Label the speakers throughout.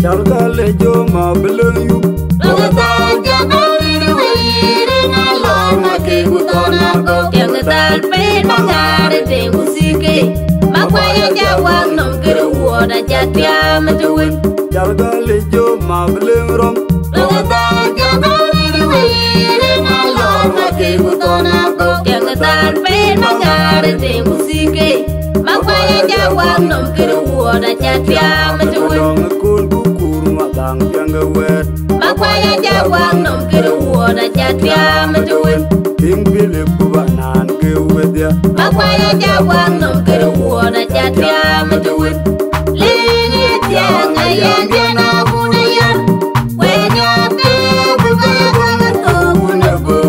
Speaker 1: Jalgale jo ma belenyu
Speaker 2: Logata jabari wiri na lona ke gutona go Yangatal pe magare te musike Makwaya jawang nom kere woda jatya matuwin
Speaker 1: Jalgale jo ma belengrom
Speaker 2: Logata jabari wiri na lona ke gutona go Yangatal pe magare te musike Makwaya jawang nom kere woda jatya matuwin
Speaker 1: Kul bukur matang pianga wet
Speaker 2: Makwaya jawang nom kere woda jatya matuwin
Speaker 1: King Philip kubanan ke wedya
Speaker 2: Makwaya jawang nom kere woda jatya matuwin Lini tiang ayan jana kuna yar Wenya pe bukaya banga to kuna bu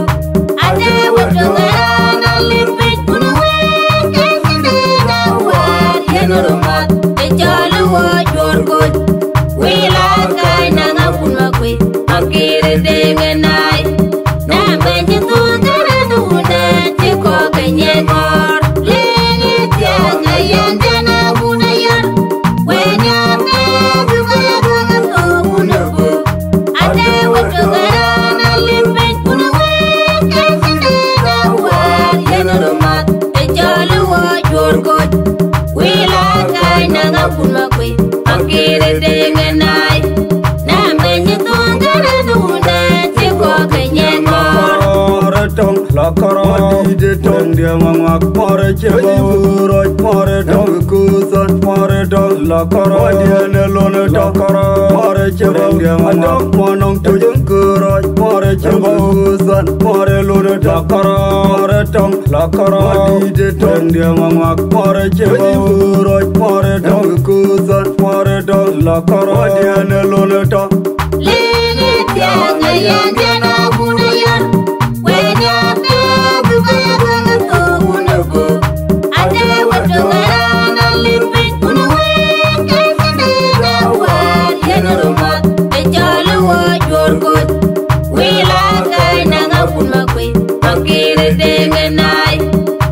Speaker 2: Ade wadu ngarana limpit kuna weka sindina wad Yanurumat Echalu wa jor koj Wila kai nanga kuna kwe Makiri dengenai Namanya tungara nuna Tiko kenyekor Lini tiang ayan jana kuna yar Wenya pe bukaya banga to kuna bu Ade wadu ngarana limpit kuna weka sindina wad Yanurumat Echalu wa jor koj Wila kai nanga kuna kwe Makiri dengenai Namanya tungara nuna Tiko kenyekor
Speaker 1: Tong lakara di tong dia mangak more cheba uroj more tong kusan more tong lakara dia nelone takara more cheba dia mangak monong tujung kuroj more cheba kusan more lone takara more tong lakara di tong dia mangak more cheba uroj more tong kusan more tong lakara dia nelone tak
Speaker 2: Lini tiang ayan jana kuna yar Wenya pe bukaya banga to kuna bu Ade wadu ngarana limpit kuna weka sindina wad Yanurumat Echalu wa jor koj Wila kai nanga kuna kwe Makiri dengenai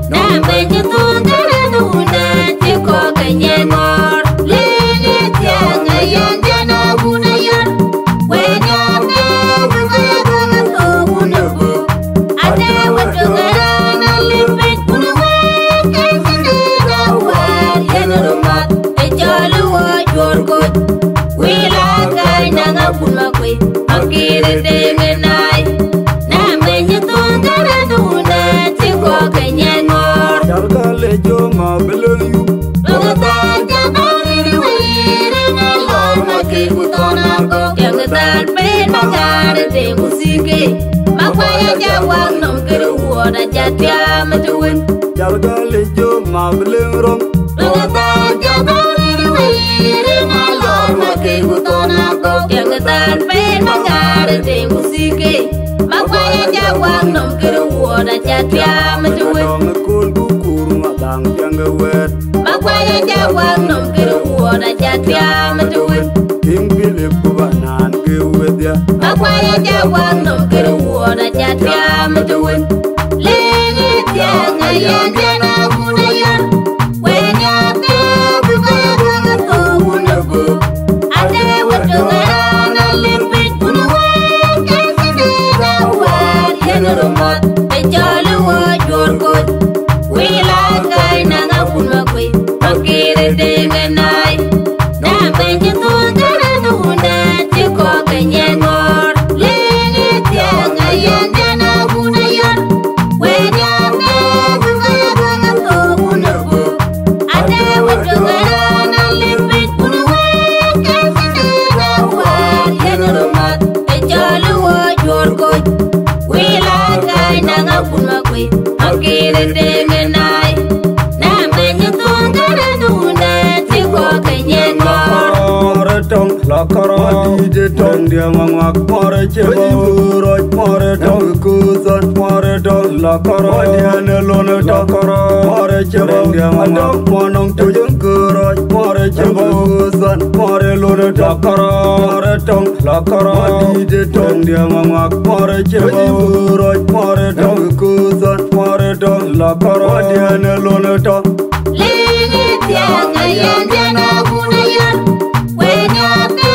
Speaker 2: Namanya tungara nuna Tiko kenyekor Lini tiang ayan jana kuna yar Wenya pe bukaya banga to kuna bu Ade wadu ngarana limpit kuna weka sindina wad Yanurumat Echalu wa jor koj Wila kai nanga kuna kwe Makiri dengenai Namanya tungara nuna Tiko kenyekor
Speaker 1: Jalgale jo ma belenyu
Speaker 2: Logata jabari wiri na lona ke gutona go Yangatal pe magare te musike Makwaya jawang nom kere woda jatya matuwin
Speaker 1: Jalgale jo ma belengrom
Speaker 2: Logata jabari wiri na lona ke gutona go Yangatal pe magare te musike Makwaya jawang nom kere woda jatya matuwin
Speaker 1: Kul bukur matang pianga wet
Speaker 2: Makwaya jawang nom kere woda jatya matuwin
Speaker 1: King Philip kubanan ke wedya
Speaker 2: Makwaya jawang nom kere woda jatya matuwin Lini tiang ayan jana kuna yar Wenya pe bukaya banga to kuna bu Ade wadu ngarana limpit kuna weka sindina wad Yanurumat Echalu wa jor koj Wila kai nanga kuna kwe Makiri dengenai Namanya tungara nuna Tiko kenyekor Lini tiang ayan jana kuna yar Wenya pe bukaya banga to kuna bu Ade wadu ngarana limpit kuna weka sindina wad Yanurumat Echalu wa jor koj Wila kai nanga kuna kwe Makiri dengenai Namanya tungara nuna Tiko kenyekor
Speaker 1: tong lakara di tong dia mangak more cheba uroj more tong kusan more tong lakara dia nelone takara more cheba dia mangak monong tujung kuroj more cheba kusan more lone takara more tong lakara di tong dia mangak more cheba uroj more tong kusan more tong lakara dia nelone tak
Speaker 2: Lini tiang ayan jana kuna yar Wenya pe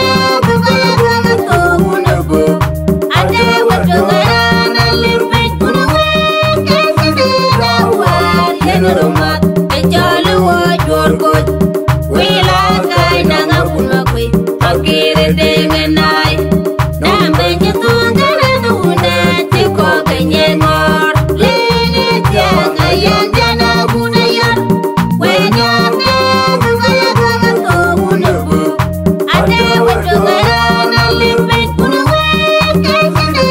Speaker 2: watu gana limbit kuna weke kena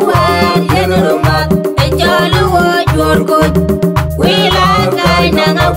Speaker 2: wan yenurumat ejolu wo jorko wila kai nanga